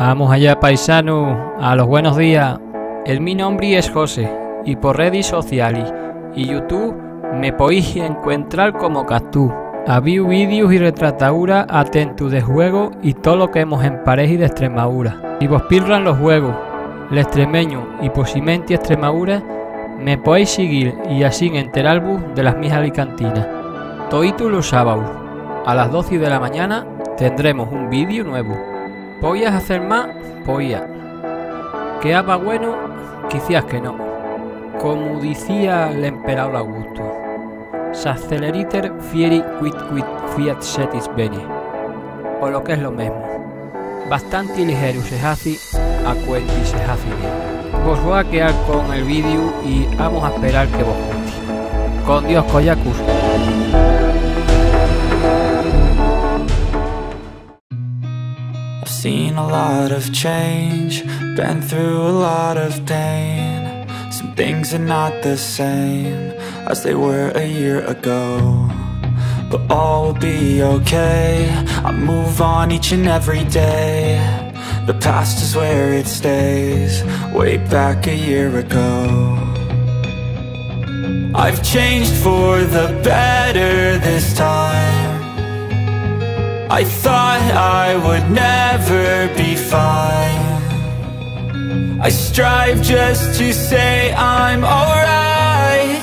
Vamos allá, paisano, a los buenos días. Mi nombre es José y por redes sociales y YouTube me podéis encontrar como CAHTUU. Había vídeos y retrataduras atentos de juego y todo lo que hemos en pareja de Extremadura. Si vos pillan los juegos, el extremeño y posiblemente Extremadura, me podéis seguir y así enteraros de las mis alicantinas. Todos los sábados a las 12 de la mañana tendremos un vídeo nuevo. ¿Podías hacer más? Podía. ¿Quedaba bueno? Quizás que no. Como decía el emperador Augusto, s'acceleriter fieri quid fiat setis bene. O lo que es lo mismo, bastante ligero se hace a cuenti se hace bien. Os voy a quedar con el vídeo y vamos a esperar que vos guste. Con Dios, Coyacus. I've seen a lot of change, been through a lot of pain. Some things are not the same as they were a year ago, but all will be okay. I move on each and every day. The past is where it stays, way back a year ago. I've changed for the better this time. I thought I would never be fine. I strive just to say I'm alright,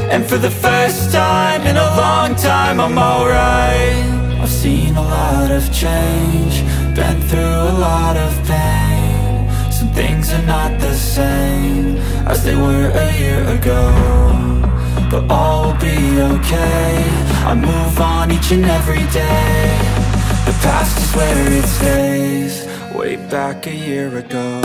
and for the first time in a long time I'm alright. I've seen a lot of change, been through a lot of pain. Some things are not the same as they were a year ago, but all will be okay. I move on each and every day. The past is where it stays, way back a year ago.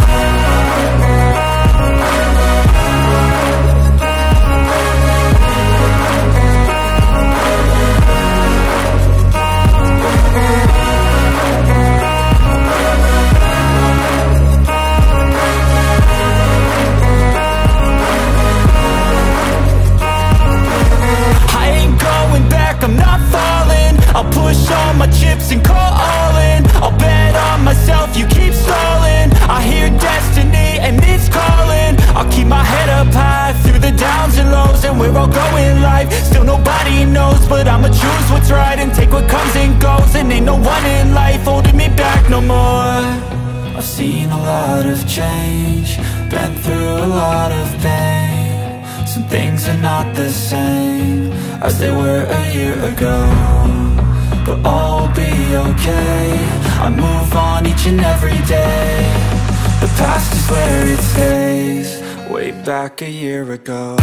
I'm not falling, I'll push all my chips and call all in. I'll bet on myself, you keep stalling. I hear destiny and it's calling. I'll keep my head up high through the downs and lows, and where I'll go in life, still nobody knows. But I'ma choose what's right and take what comes and goes, and ain't no one in life holding me back no more. I've seen a lot of change, been through a lot of pain. Some things are not the same as they were a year ago, but all will be okay. I move on each and every day. The past is where it stays, way back a year ago.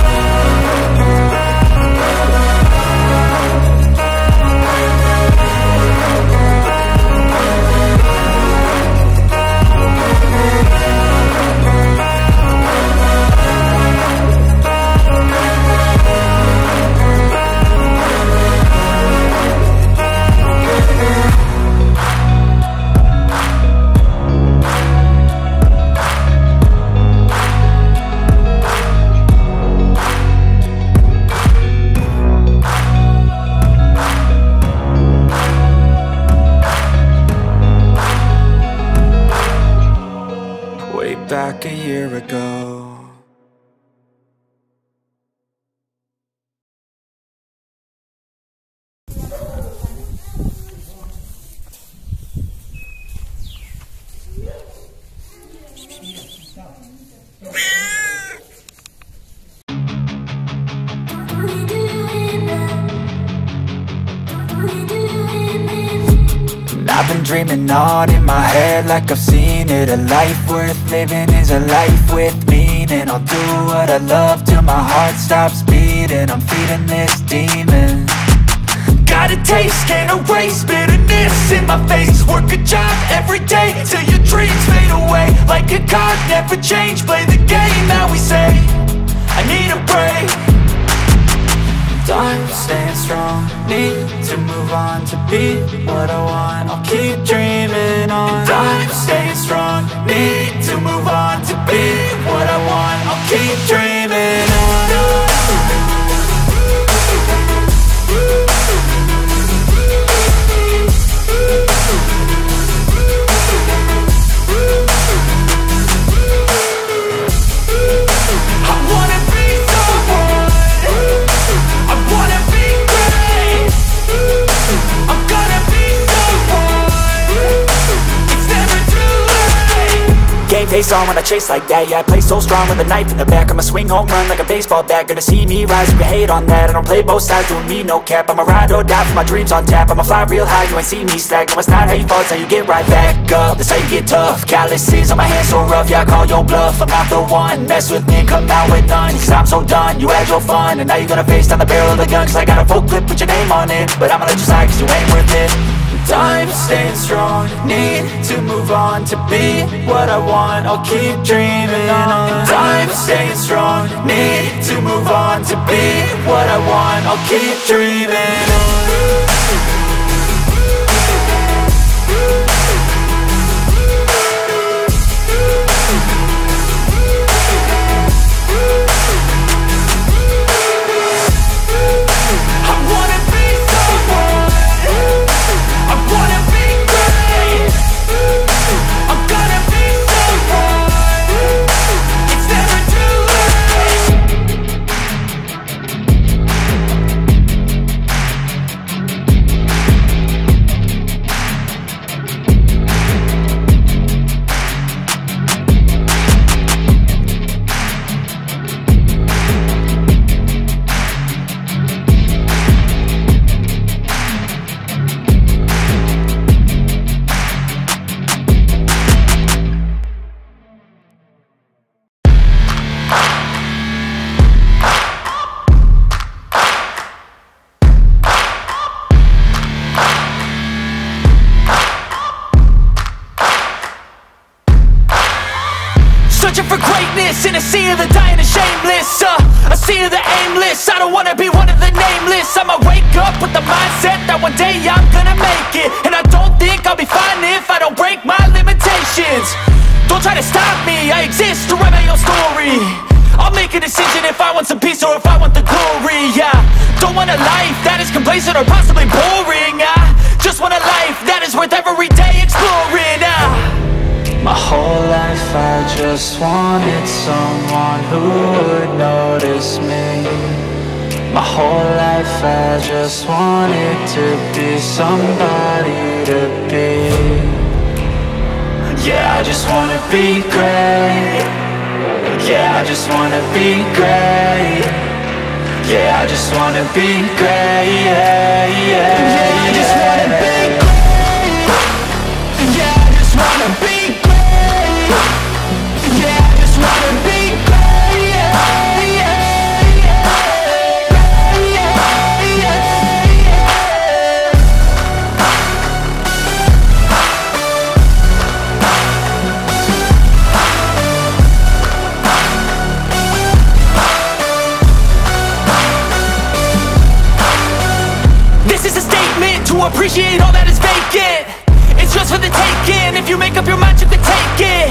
Back a year ago. I've been dreaming on in my head like I've seen it. A life worth living is a life with meaning. I'll do what I love till my heart stops beating. I'm feeding this demon. Got a taste, can't erase bitterness in my face. Work a job every day till your dreams fade away. Like a card, never change, play the game that we say. I need a break. I'm staying strong, need to move on to be what I want. I'll keep dreaming on. I'm staying strong, need to move on to be what I want. I'll keep dreaming on. face on when I chase like that. Yeah, I play so strong with a knife in the back. I'ma swing home run like a baseball bat. Gonna see me rise, you can hate on that. I don't play both sides, doing me no cap. I'ma ride or die for my dreams on tap. I'ma fly real high, you ain't see me slack. No, it's not how you fall, it's how you get right back up. That's how you get tough. Calluses on my hands so rough, yeah, I call your bluff. I'm not the one, mess with me and come out with none. Cause I'm so done, you had your fun. And now you're gonna face down the barrel of the gun. Cause I got a full clip with your name on it. But I'ma let you slide cause you ain't worth it. Time staying strong, need to move on. To be what I want, I'll keep dreaming on. Time staying strong, need to move on. To be what I want, I'll keep dreaming on. Searching for greatness in a sea of the dying and shameless, a sea of the aimless. I don't wanna be one of the nameless. I'ma wake up with the mindset that one day I'm gonna make it. And I don't think I'll be fine if I don't break my limitations. Don't try to stop me, I exist to write my own story. I'll make a decision if I want some peace or if I want the glory. Yeah, don't want a life that is complacent or possibly boring. I just want a life that is worth every day exploring. My whole life I just wanted someone who would notice me. My whole life I just wanted to be somebody to be. Yeah, I just wanna be great. Yeah, I just wanna be great. Yeah, I just wanna be great. Yeah, yeah, yeah, I just wanna be great. Yeah, I just wanna be great. Yeah, I just wanna be great. Yeah, yeah, yeah, yeah, yeah. This is a statement to appreciate all that is vacant. It's just for the taking. If you make up your mind, you can take it.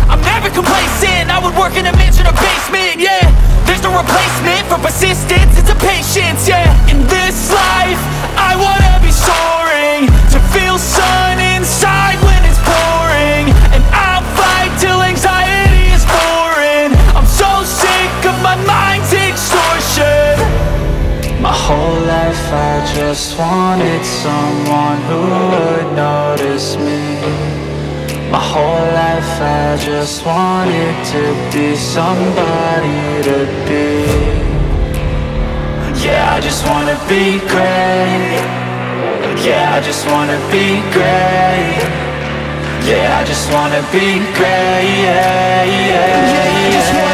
I'm never complacent. I would work in a mansion or basement, yeah. There's no replacement for persistence, it's a patience, yeah. In this life, I wanna be soaring, to feel sun inside when it's pouring. And I'll fight till anxiety is foreign. I'm so sick of my mind's extortion. My whole life I just wanted someone who would notice me. My whole life I just wanted to be somebody to be. Yeah, I just wanna be great. Yeah, I just wanna be great. Yeah, I just wanna be great. Yeah, yeah, yeah, yeah.